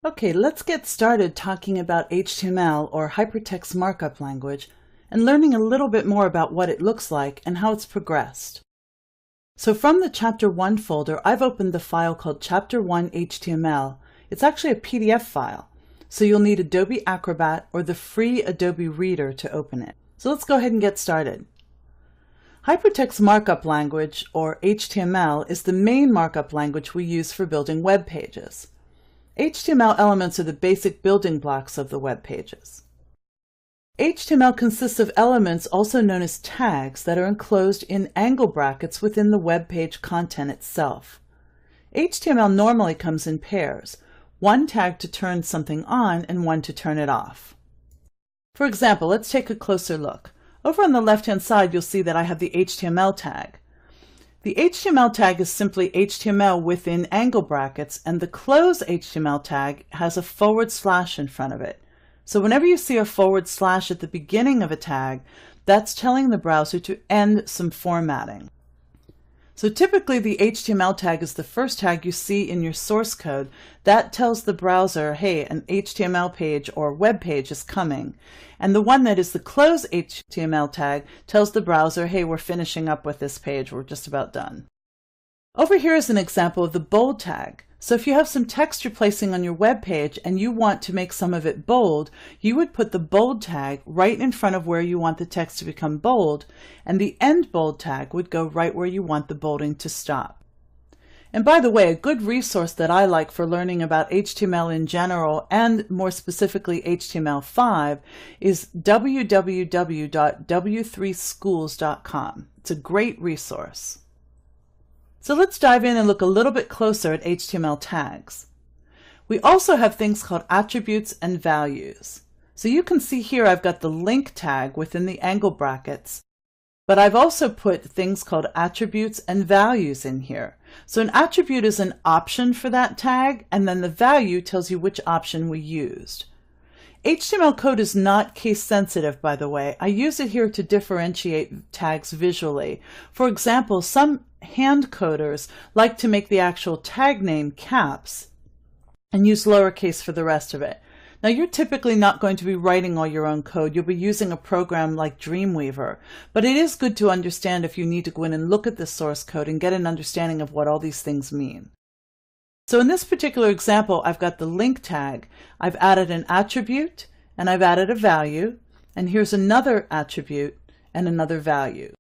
Okay, let's get started talking about HTML or Hypertext Markup Language and learning a little bit more about what it looks like and how it's progressed. So from the Chapter 1 folder, I've opened the file called Chapter 1 HTML. It's actually a PDF file, so you'll need Adobe Acrobat or the free Adobe Reader to open it. So let's go ahead and get started. Hypertext Markup Language, or HTML, is the main markup language we use for building web pages. HTML elements are the basic building blocks of the web pages. HTML consists of elements also known as tags that are enclosed in angle brackets within the web page content itself. HTML normally comes in pairs, one tag to turn something on and one to turn it off. For example, let's take a closer look. Over on the left-hand side, you'll see that I have the HTML tag. The HTML tag is simply HTML within angle brackets, and the close HTML tag has a / in front of it. So whenever you see a / at the beginning of a tag, that's telling the browser to end some formatting. So typically the HTML tag is the first tag you see in your source code. That tells the browser, hey, an HTML page or web page is coming. And the one that is the close HTML tag tells the browser, hey, we're finishing up with this page, we're just about done. Over here is an example of the bold tag. So if you have some text you're placing on your web page and you want to make some of it bold, you would put the bold tag right in front of where you want the text to become bold, and the end bold tag would go right where you want the bolding to stop. And by the way, a good resource that I like for learning about HTML in general, and more specifically HTML5, is www.w3schools.com. It's a great resource. So let's dive in and look a little bit closer at HTML tags. We also have things called attributes and values. So you can see here I've got the link tag within the angle brackets, but I've also put things called attributes and values in here. So an attribute is an option for that tag, and then the value tells you which option we used. HTML code is not case sensitive, by the way. I use it here to differentiate tags visually. For example, some hand coders like to make the actual tag name caps and use lowercase for the rest of it. Now, you're typically not going to be writing all your own code. You'll be using a program like Dreamweaver, but it is good to understand if you need to go in and look at the source code and get an understanding of what all these things mean. So in this particular example, I've got the link tag. I've added an attribute and I've added a value, and here's another attribute and another value.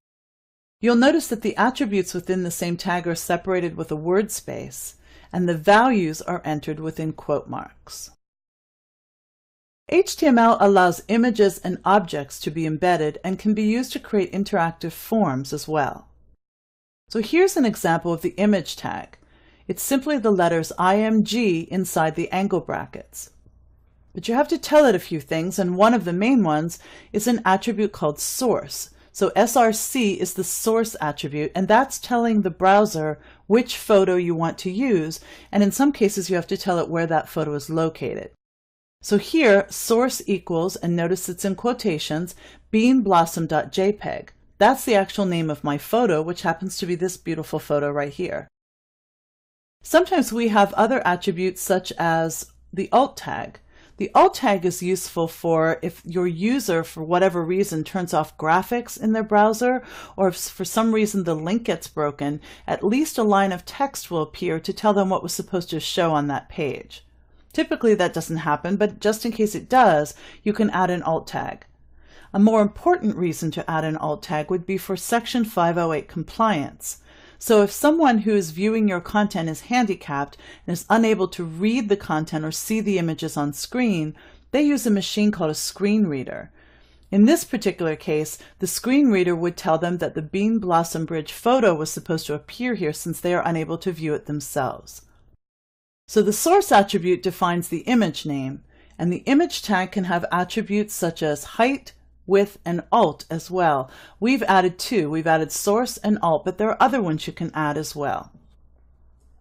You'll notice that the attributes within the same tag are separated with a word space, and the values are entered within quote marks. HTML allows images and objects to be embedded and can be used to create interactive forms as well. So here's an example of the image tag. It's simply the letters IMG inside the angle brackets. But you have to tell it a few things, and one of the main ones is an attribute called source. So SRC is the source attribute, and that's telling the browser which photo you want to use, and in some cases you have to tell it where that photo is located. So here, source equals, and notice it's in quotations, beanblossom.jpg. That's the actual name of my photo, which happens to be this beautiful photo right here. Sometimes we have other attributes such as the alt tag. The alt tag is useful for if your user, for whatever reason, turns off graphics in their browser, or if for some reason the link gets broken, at least a line of text will appear to tell them what was supposed to show on that page. Typically that doesn't happen, but just in case it does, you can add an alt tag. A more important reason to add an alt tag would be for Section 508 compliance. So if someone who is viewing your content is handicapped and is unable to read the content or see the images on screen, they use a machine called a screen reader. In this particular case, the screen reader would tell them that the Bean Blossom Bridge photo was supposed to appear here since they are unable to view it themselves. So the source attribute defines the image name, and the image tag can have attributes such as height, width, and alt as well. We've added two. We've added source and alt, but there are other ones you can add as well.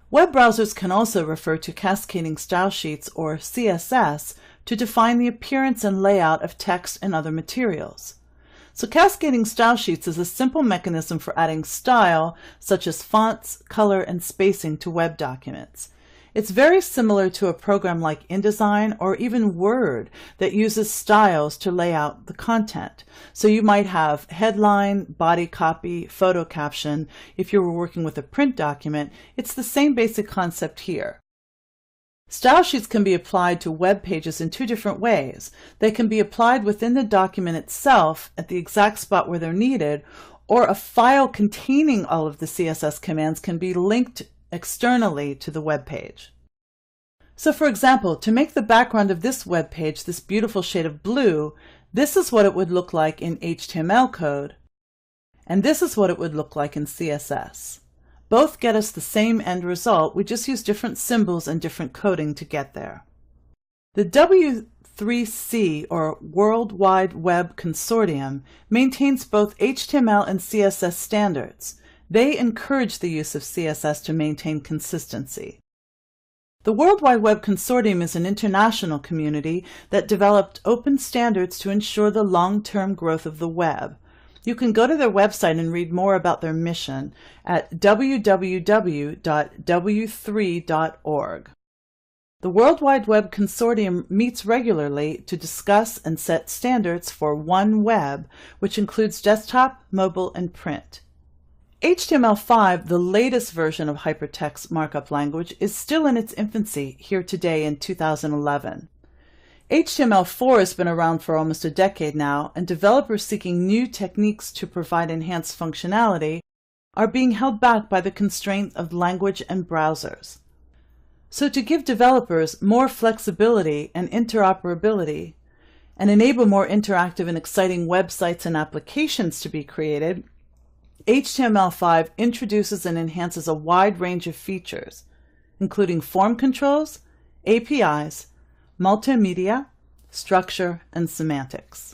Web browsers can also refer to cascading style sheets, or CSS, to define the appearance and layout of text and other materials. So cascading style sheets is a simple mechanism for adding style, such as fonts, color, and spacing to web documents. It's very similar to a program like InDesign or even Word that uses styles to lay out the content. So you might have headline, body copy, photo caption. If you were working with a print document, it's the same basic concept here. Style sheets can be applied to web pages in two different ways. They can be applied within the document itself at the exact spot where they're needed, or a file containing all of the CSS commands can be linked externally to the web page. So for example, to make the background of this web page this beautiful shade of blue, this is what it would look like in HTML code, and this is what it would look like in CSS. Both get us the same end result, we just use different symbols and different coding to get there. The W3C, or World Wide Web Consortium, maintains both HTML and CSS standards. They encourage the use of CSS to maintain consistency. The World Wide Web Consortium is an international community that developed open standards to ensure the long-term growth of the web. You can go to their website and read more about their mission at www.w3.org. The World Wide Web Consortium meets regularly to discuss and set standards for OneWeb, which includes desktop, mobile, and print. HTML5, the latest version of hypertext markup language, is still in its infancy here today in 2011. HTML4 has been around for almost a decade now, and developers seeking new techniques to provide enhanced functionality are being held back by the constraint of language and browsers. So to give developers more flexibility and interoperability, and enable more interactive and exciting websites and applications to be created, HTML5 introduces and enhances a wide range of features, including form controls, APIs, multimedia, structure, and semantics.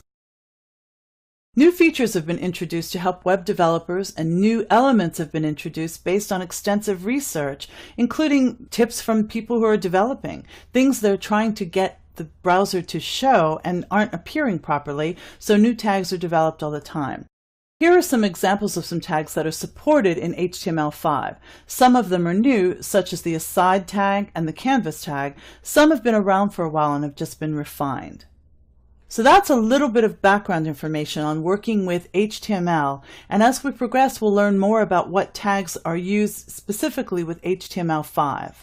New features have been introduced to help web developers, and new elements have been introduced based on extensive research, including tips from people who are developing, things they're trying to get the browser to show and aren't appearing properly, so new tags are developed all the time. Here are some examples of some tags that are supported in HTML5. Some of them are new, such as the aside tag and the canvas tag. Some have been around for a while and have just been refined. So that's a little bit of background information on working with HTML, and as we progress, we'll learn more about what tags are used specifically with HTML5.